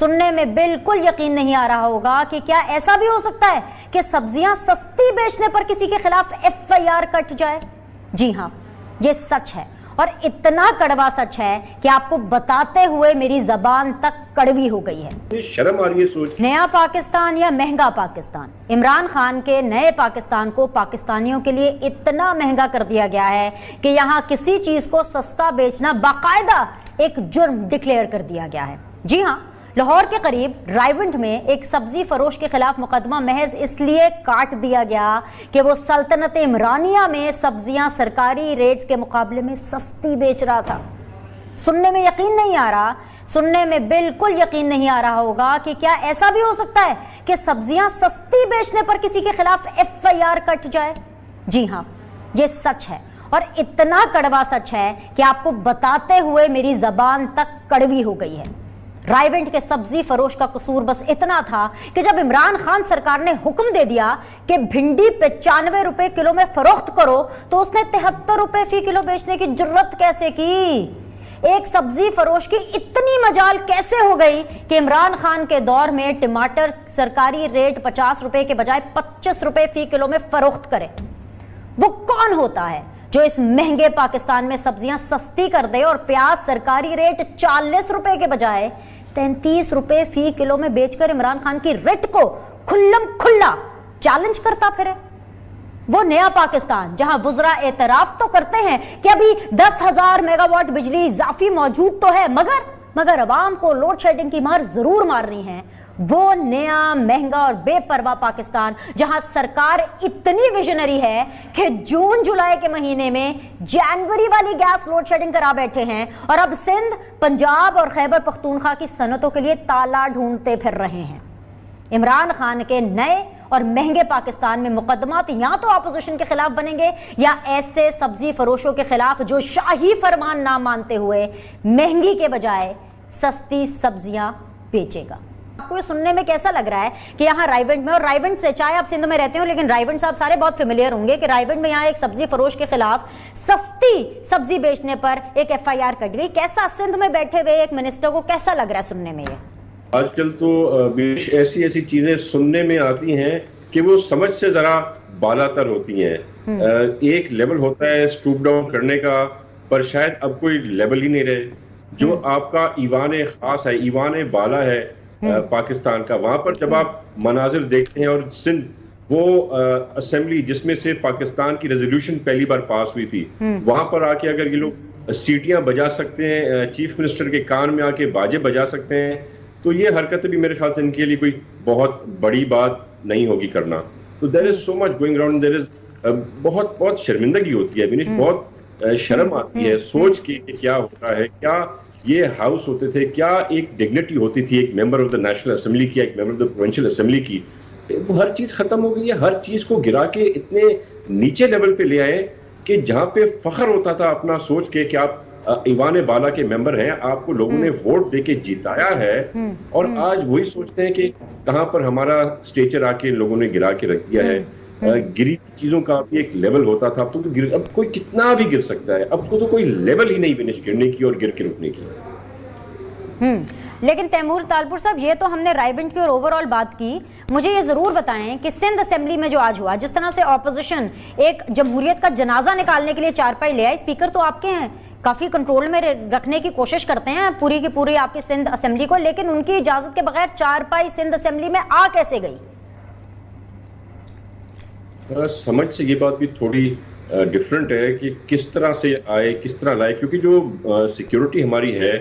सुनने में बिल्कुल यकीन नहीं आ रहा होगा कि क्या ऐसा भी हो सकता है कि सब्जियां सस्ती बेचने पर किसी के खिलाफ एफआईआर कट जाए। जी हां, ये सच है और इतना कड़वा सच है कि आपको बताते हुए मेरी जबान तक कड़वी हो गई है। शर्म आ रही है सोच। नया पाकिस्तान या महंगा पाकिस्तान, इमरान खान के नए पाकिस्तान को पाकिस्तानियों के लिए इतना महंगा कर दिया गया है कि यहां किसी चीज को सस्ता बेचना बाकायदा एक जुर्म डिक्लेयर कर दिया गया है। जी हां, लाहौर के करीब रायविंड में एक सब्जी फरोश के खिलाफ मुकदमा महज इसलिए काट दिया गया कि वो सल्तनत इमरानिया में सब्जियां सरकारी रेट्स के मुकाबले में सस्ती बेच रहा था। सुनने में यकीन नहीं आ रहा, सुनने में बिल्कुल यकीन नहीं आ रहा होगा कि क्या ऐसा भी हो सकता है कि सब्जियां सस्ती बेचने पर किसी के खिलाफ एफआईआर कट जाए। जी हां, ये सच है और इतना कड़वा सच है कि आपको बताते हुए मेरी जबान तक कड़वी हो गई है। रायविंड के सब्जी फरोश का कसूर बस इतना था कि जब इमरान खान सरकार ने हुक्म दे दिया कि भिंडी 95 रुपए किलो में फरोख्त करो, तो उसने 73 रुपए फी किलो बेचने की जुर्रत कैसे की। एक सब्जी फरोश की इतनी मजाल कैसे हो गई कि इमरान खान के दौर में टमाटर सरकारी रेट 50 रुपए के बजाय 25 रुपए फी किलो में फरोख्त करे। वो कौन होता है जो इस महंगे पाकिस्तान में सब्जियां सस्ती कर दे और प्याज सरकारी रेट 40 रुपए के बजाय 33 रुपए फी किलो में बेचकर इमरान खान की रेट को खुल्लम खुल्ला चैलेंज करता फिरे। वो नया पाकिस्तान जहां वुज़रा एतराफ तो करते हैं कि अभी 10,000 मेगावाट बिजली इजाफी मौजूद तो है, मगर अवाम को लोड शेडिंग की मार जरूर मारनी है। वो नया महंगा और बेपरवाह पाकिस्तान जहां सरकार इतनी विजनरी है कि जून जुलाई के महीने में जनवरी वाली गैस लोड शेडिंग करा बैठे हैं और अब सिंध, पंजाब और खैबर पख्तूनख्वा की सनतों के लिए ताला ढूंढते फिर रहे हैं। इमरान खान के नए और महंगे पाकिस्तान में मुकदमात या तो अपोजिशन के खिलाफ बनेंगे या ऐसे सब्जी फरोशों के खिलाफ जो शाही फरमान ना मानते हुए महंगी के बजाय सस्ती सब्जियां बेचेगा। आपको ये सुनने में कैसा लग रहा है कि यहाँ रायविंड में, और रायविंड से चाहे आप सिंध में रहते हो, लेकिन रायविंड साहब सारे बहुत फेमिलियर होंगे कि रायविंड में यहाँ एक सब्जी फरोश के खिलाफ सस्ती सब्जी बेचने पर एक एफआईआर कट गई। कैसा सिंध में बैठे हुए एक मिनिस्टर को कैसा लग रहा है सुनने में? ये आजकल तो ऐसी ऐसी चीजें सुनने में आती हैं कि वो समझ से जरा बालातर होती हैं। एक लेवल होता है स्टूप डाउन करने का, पर शायद अब कोई लेवल ही नहीं रहे। जो आपका ईवान खास है, ईवान बाला है पाकिस्तान का, वहां पर जब आप मनाजिर देखते हैं और सिंध वो असेंबली जिसमें से पाकिस्तान की रेजोल्यूशन पहली बार पास हुई थी, वहां पर आके अगर ये लोग सीटियां बजा सकते हैं, चीफ मिनिस्टर के कान में आके बाजे बजा सकते हैं, तो ये हरकतें भी मेरे ख्याल से इनके लिए कोई बहुत बड़ी बात नहीं होगी करना। तो there is so much going around, there is बहुत शर्मिंदगी होती है, बहुत शर्म आती है सोच के कि क्या होता है, क्या ये हाउस होते थे, क्या एक डिग्निटी होती थी एक member of the national assembly की, एक member of the provincial assembly की। वो हर चीज खत्म हो गई है, हर चीज को गिरा के इतने नीचे लेवल पे ले आए कि जहां पे फख्र होता था अपना सोच के कि आप ईवान बाला के मेंबर हैं, आपको लोगों ने वोट देके जिताया है, और आज वही सोचते हैं कि कहां पर हमारा स्टेचर आके लोगों ने गिरा के रख दिया है। गिरी चीजों का भी एक लेवल होता था, अब कोई कितना भी गिर सकता है, अब तो कोई लेवल ही नहीं बने गिरने की और गिर के रुकने की। लेकिन तैमूर तालपुर साहब, ये तो हमने रायविंड की और ओवरऑल बात की, मुझे ये जरूर बताएं कि सिंध असेंबली में जो आज हुआ, जिस तरह से ऑपोजिशन एक जमहूरियत का जनाजा निकालने के लिए चारपाई ले आई, स्पीकर तो आपके हैं, काफी कंट्रोल में रखने की कोशिश करते हैं पूरी की पूरी आपकी सिंध असेंबली को, लेकिन उनकी इजाजत के बगैर चारपाई सिंध असेंबली में आ कैसे गई? समझ से ये बात भी थोड़ी डिफरेंट है कि किस तरह से आए, किस तरह लाए, क्योंकि जो सिक्योरिटी हमारी है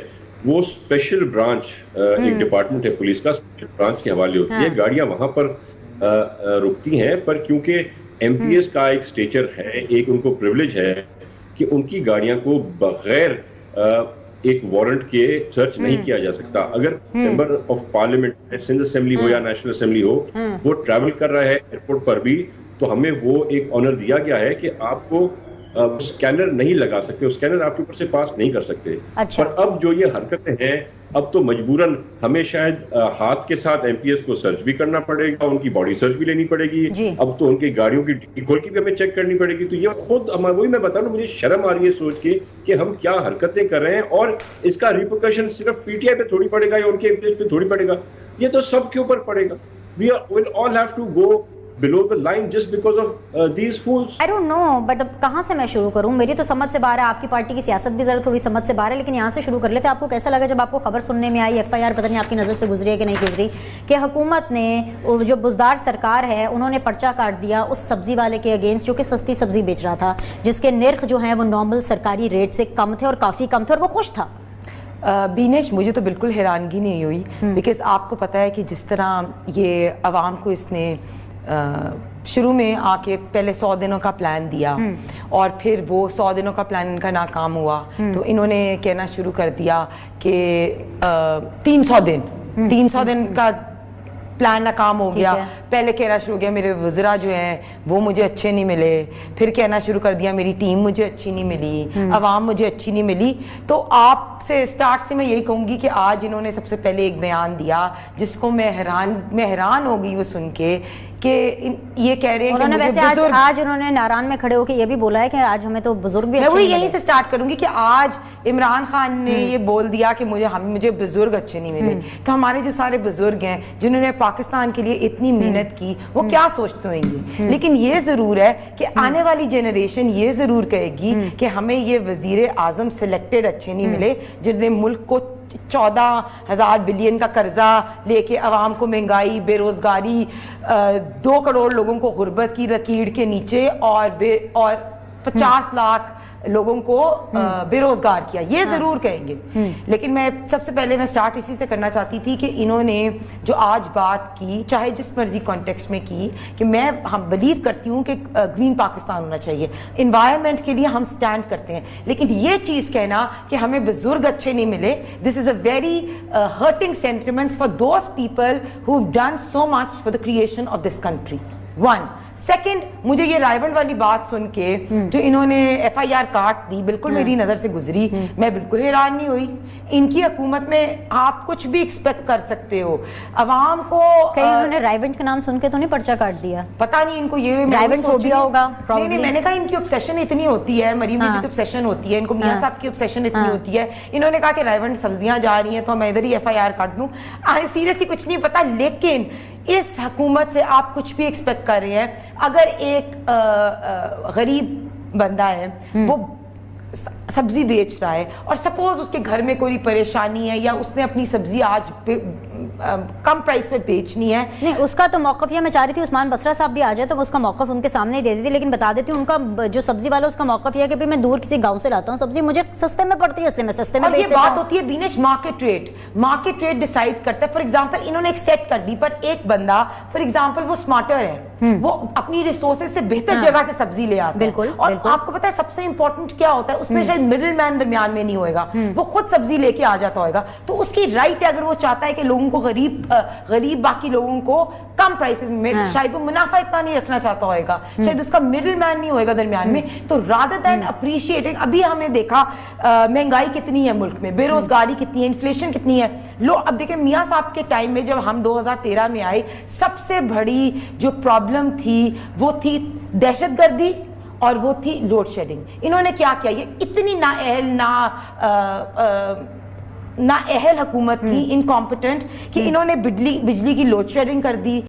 वो स्पेशल ब्रांच, एक डिपार्टमेंट है पुलिस का, स्पेशल ब्रांच के हवाले होती है। गाड़ियां वहां पर रुकती हैं, पर क्योंकि एमपीएस का एक स्टेचर है, एक उनको प्रिविलेज है कि उनकी गाड़ियां को बगैर एक वारंट के सर्च नहीं किया जा सकता। अगर member of parliament Sindh assembly हो या नेशनल असेंबली हो, वो ट्रैवल कर रहा है एयरपोर्ट पर भी, तो हमें वो एक ऑनर दिया गया है कि आपको स्कैनर नहीं लगा सकते, स्कैनर आपके ऊपर से पास नहीं कर सकते। अच्छा। पर अब जो ये हरकतें हैं अब तो मजबूरन हमें शायद हाथ के साथ एमपीएस को सर्च भी करना पड़ेगा, उनकी बॉडी सर्च भी लेनी पड़ेगी, अब तो उनकी गाड़ियों की डिक्की खोल के भी हमें चेक करनी पड़ेगी। तो ये खुद वही मैं बता रहा हूं, मुझे शर्म आ रही है सोच के कि हम क्या हरकतें कर रहे हैं, और इसका रिपोर्टेशन सिर्फ पीटीआई पे थोड़ी पड़ेगा या उनके एमपीएस पे थोड़ी पड़ेगा, ये तो सबके ऊपर पड़ेगा। We will all have to go below the line just because of these fools. I don't know, but अब कहाँ से मैं शुरू करूँ? मेरी तो समझ से बाहर है, आपकी पार्टी की सियासत भी जरा थोड़ी समझ से बाहर है, लेकिन यहाँ से शुरू कर लेते हैं। आपको कैसा लगा जब आपको खबर सुनने में आई, एफआईआर पता नहीं आपकी नजर से गुजरी है कि नहीं गुजरी, कि हुकूमत ने जो बुजदार सरकार है उन्होंने पर्चा काट दिया उस सब्जी वाले के अगेंस्ट जो कि सस्ती सब्जी बेच रहा था, जिसके निर्ख जो है वो नॉर्मल सरकारी रेट से कम थे और काफी कम थे, और वो खुश था। बीनेश, मुझे तो बिल्कुल हैरानगी नहीं हुई, बिकॉज आपको पता है कि जिस तरह ये अवाम को इसने शुरू में आके पहले 100 दिनों का प्लान दिया और फिर वो 100 दिनों का प्लान इनका नाकाम हुआ, तो इन्होंने कहना शुरू कर दिया कि 300 दिन का प्लान नाकाम हो गया। पहले कहना शुरू हो गया मेरे वज़रा जो हैं वो मुझे अच्छे नहीं मिले, फिर कहना शुरू कर दिया मेरी टीम मुझे अच्छी नहीं मिली, अवाम मुझे अच्छी नहीं मिली। तो आपसे स्टार्ट से मैं यही कहूंगी कि आज इन्होंने सबसे पहले एक बयान दिया जिसको मैं हैरान हो गई वो सुन के, कि ये कह रहे हैं उन्होंने वैसे आज उन्होंने नारायण में खड़े होकर ये भी बोला है कि आज हमें तो बुजुर्ग भी, मैं वही यहीं से स्टार्ट करूंगी कि आज इमरान खान ने ये बोल दिया कि मुझे बुजुर्ग अच्छे नहीं मिले। तो हमारे जो सारे बुजुर्ग हैं जिन्होंने पाकिस्तान के लिए इतनी मेहनत की वो क्या सोचते होंगे, लेकिन ये जरूर है कि आने वाली जनरेशन ये जरूर कहेगी कि हमें ये वजीर आजम सिलेक्टेड अच्छे नहीं मिले जिन्होंने मुल्क को 14,000 बिलियन का कर्जा लेके अवाम को महंगाई, बेरोजगारी, 2 करोड़ लोगों को गुर्बत की लकीर के नीचे और 50 लाख लोगों को बेरोजगार किया, ये जरूर कहेंगे। लेकिन मैं सबसे पहले मैं स्टार्ट इसी से करना चाहती थी कि इन्होंने जो आज बात की, चाहे जिस मर्जी कॉन्टेक्स्ट में की, कि हम बिलीव करती हूँ कि ग्रीन पाकिस्तान होना चाहिए, इन्वायरमेंट के लिए हम स्टैंड करते हैं, लेकिन ये चीज कहना कि हमें बुजुर्ग अच्छे नहीं मिले, this is a very hurting sentiments for those people who have done so much for the creation of this country. 1 second, मुझे ये रायबंड वाली बात सुन के जो इन्होंने एफआईआर काट दी बिल्कुल मेरी नजर से गुजरी, मैं बिल्कुल हैरान नहीं हुई। इनकी हुकूमत में आप कुछ भी एक्सपेक्ट कर सकते हो, अवाम को कहीं उन्होंने रायबंड का नाम सुन के तो नहीं पर्चा काट दिया? पता नहीं इनको ये रायबंड फोबिया होगा। नहीं, मैंने कहा इनकी ऑब्सेशन इतनी होती है, मरीम की ऑब्सेशन होती है, इनको मियां साहब की ऑब्सेशन इतनी होती है। इन्होंने कहा कि रायबंड सब्जियां जा रही हैं तो मैं इधर ही एफआईआर काट दूं। सीरियसली कुछ नहीं पता, लेकिन इस हुकूमत से आप कुछ भी एक्सपेक्ट कर रहे हैं। अगर एक गरीब बंदा है वो सब्जी बेच रहा है और सपोज उसके घर में कोई परेशानी है या उसने अपनी सब्जी आज कम प्राइस पे बेचनी है, नहीं उसका तो मौकफ है। मैं चाह रही थी उस्मान बसरा साहब भी आ जाए तो वो उसका मौकफ उनके सामने ही दे देती, लेकिन बता देती हूँ उनका जो सब्जी वाला उसका मौकफ है कि भाई मैं दूर किसी गांव से लाता हूँ सब्जी, मुझे सस्ते में पड़ती है इसलिए मैं सस्ते में। ये बात होती है बीनेश, मार्केट रेट डिसाइड करता है। फॉर एग्जाम्पल इन्होंने एक सेट कर दी, पर एक बंदा फॉर एग्जाम्पल वो स्मार्टर है, वो अपनी रिसोर्सेज से बेहतर जगह से सब्जी ले आता है। बिल्कुल, और आपको पता है सबसे इंपॉर्टेंट क्या होता है, उसमें शायद मिडिल मैन दरमियान में नहीं होएगा, वो खुद सब्जी लेके आ जाता होगा। तो उसकी राइट है, अगर वो चाहता है कि लोगों को गरीब बाकी लोगों को कम प्राइसेस में, शायद वो मुनाफा इतना नहीं रखना चाहता होगा, शायद उसका मिडिल मैन नहीं होएगा दरमियान में। तो रादर देन अप्रिशिएटिंग, अभी हमने देखा महंगाई कितनी है मुल्क में, बेरोजगारी कितनी है, इन्फ्लेशन कितनी है। अब देखिए मियां साहब के टाइम में जब हम 2013 में आए, सबसे बड़ी जो प्रॉब्लम थी वो थी दहशतगर्दी और वो थी लोड शेडिंग। इन्होंने क्या किया, ये इतनी नाअहल हुकूमत थी, इनकॉम्पिटेंट, कि इन्होंने बिजली की लोड शेडिंग कर दी।